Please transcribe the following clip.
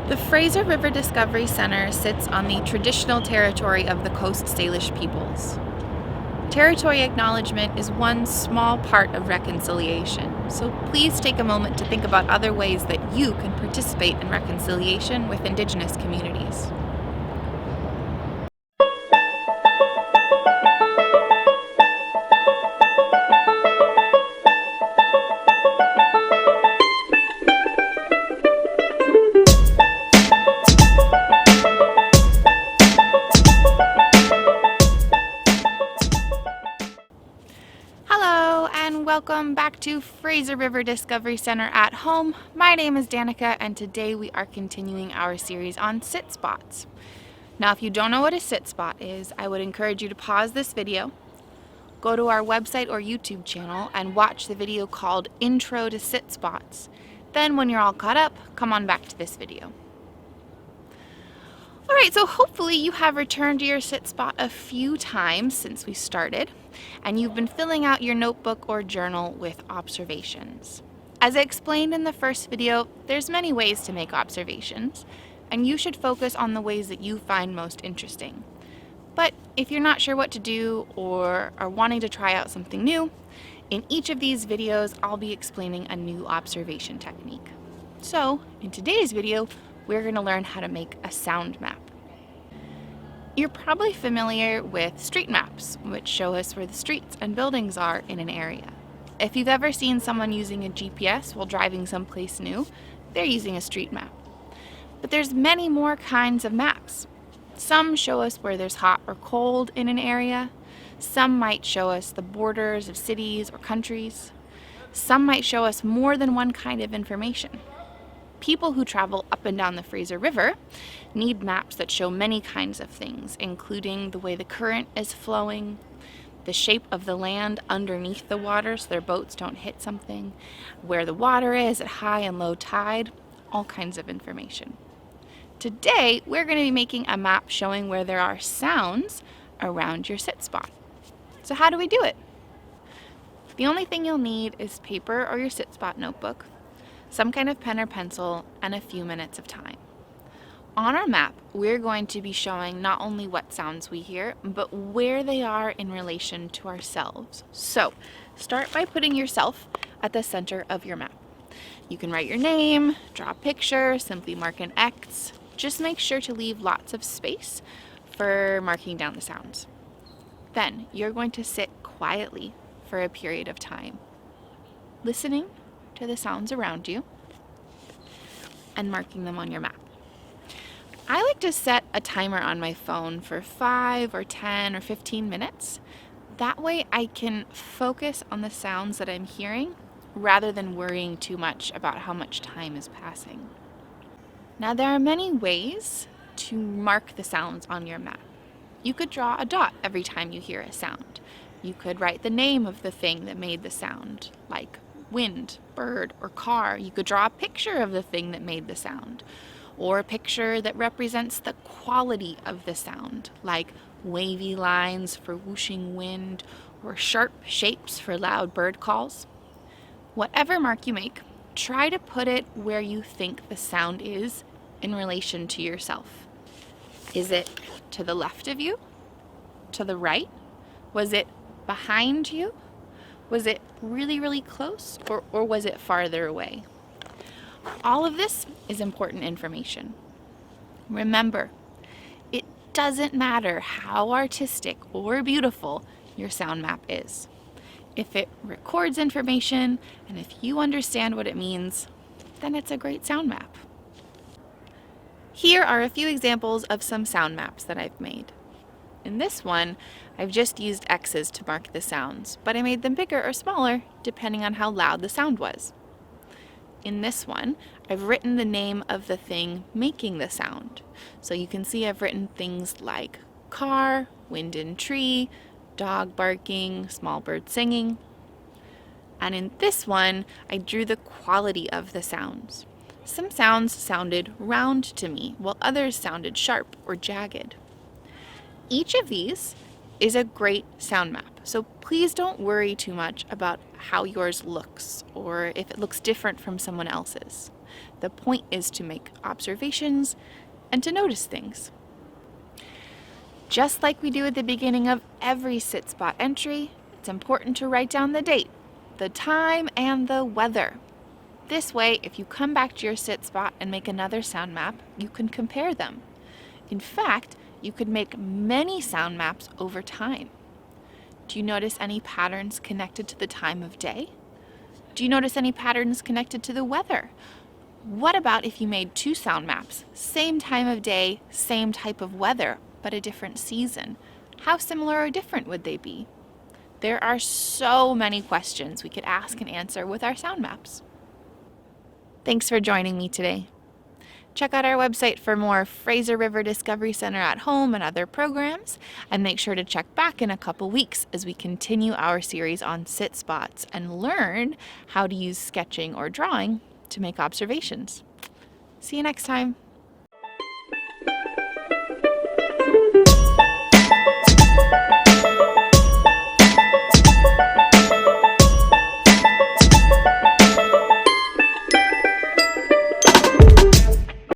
The Fraser River Discovery Center sits on the traditional territory of the Coast Salish peoples. Territory acknowledgement is one small part of reconciliation, so please take a moment to think about other ways that you can participate in reconciliation with Indigenous communities. Hello and welcome back to Fraser River Discovery Center at home. My name is Danica and today we are continuing our series on sit spots. Now if you don't know what a sit spot is, I would encourage you to pause this video, go to our website or YouTube channel and watch the video called Intro to Sit Spots. Then when you're all caught up, come on back to this video. Alright, so hopefully you have returned to your sit spot a few times since we started, and you've been filling out your notebook or journal with observations. As I explained in the first video, there's many ways to make observations, and you should focus on the ways that you find most interesting. But if you're not sure what to do or are wanting to try out something new, in each of these videos I'll be explaining a new observation technique. So, in today's video, we're going to learn how to make a sound map. You're probably familiar with street maps, which show us where the streets and buildings are in an area. If you've ever seen someone using a GPS while driving someplace new, they're using a street map. But there's many more kinds of maps. Some show us where there's hot or cold in an area. Some might show us the borders of cities or countries. Some might show us more than one kind of information. People who travel up and down the Fraser River need maps that show many kinds of things, including the way the current is flowing, the shape of the land underneath the water so their boats don't hit something, where the water is at high and low tide, all kinds of information. Today, we're going to be making a map showing where there are sounds around your sit spot. So how do we do it? The only thing you'll need is paper or your sit spot notebook, some kind of pen or pencil, and a few minutes of time. On our map, we're going to be showing not only what sounds we hear, but where they are in relation to ourselves. So, start by putting yourself at the center of your map. You can write your name, draw a picture, simply mark an X. Just make sure to leave lots of space for marking down the sounds. Then, you're going to sit quietly for a period of time, listening to the sounds around you and marking them on your map. I like to set a timer on my phone for 5 or 10 or 15 minutes. That way I can focus on the sounds that I'm hearing rather than worrying too much about how much time is passing. Now there are many ways to mark the sounds on your map. You could draw a dot every time you hear a sound. You could write the name of the thing that made the sound, like wind, bird, or car. You could draw a picture of the thing that made the sound, or a picture that represents the quality of the sound, like wavy lines for whooshing wind, or sharp shapes for loud bird calls. Whatever mark you make, try to put it where you think the sound is in relation to yourself. Is it to the left of you? To the right? Was it behind you? Was it really, really close, or was it farther away? All of this is important information. Remember, it doesn't matter how artistic or beautiful your sound map is. If it records information and if you understand what it means, then it's a great sound map. Here are a few examples of some sound maps that I've made. In this one, I've just used X's to mark the sounds, but I made them bigger or smaller depending on how loud the sound was. In this one, I've written the name of the thing making the sound. So you can see I've written things like car, wind in tree, dog barking, small bird singing. And in this one, I drew the quality of the sounds. Some sounds sounded round to me, while others sounded sharp or jagged. Each of these is a great sound map, so please don't worry too much about how yours looks or if it looks different from someone else's. The point is to make observations and to notice things. Just like we do at the beginning of every sit spot entry, it's important to write down the date, the time, and the weather. This way, if you come back to your sit spot and make another sound map, you can compare them. In fact, you could make many sound maps over time. Do you notice any patterns connected to the time of day? Do you notice any patterns connected to the weather? What about if you made 2 sound maps, same time of day, same type of weather, but a different season? How similar or different would they be? There are so many questions we could ask and answer with our sound maps. Thanks for joining me today. Check out our website for more Fraser River Discovery Center at home and other programs, and make sure to check back in a couple weeks as we continue our series on sit spots and learn how to use sketching or drawing to make observations. See you next time.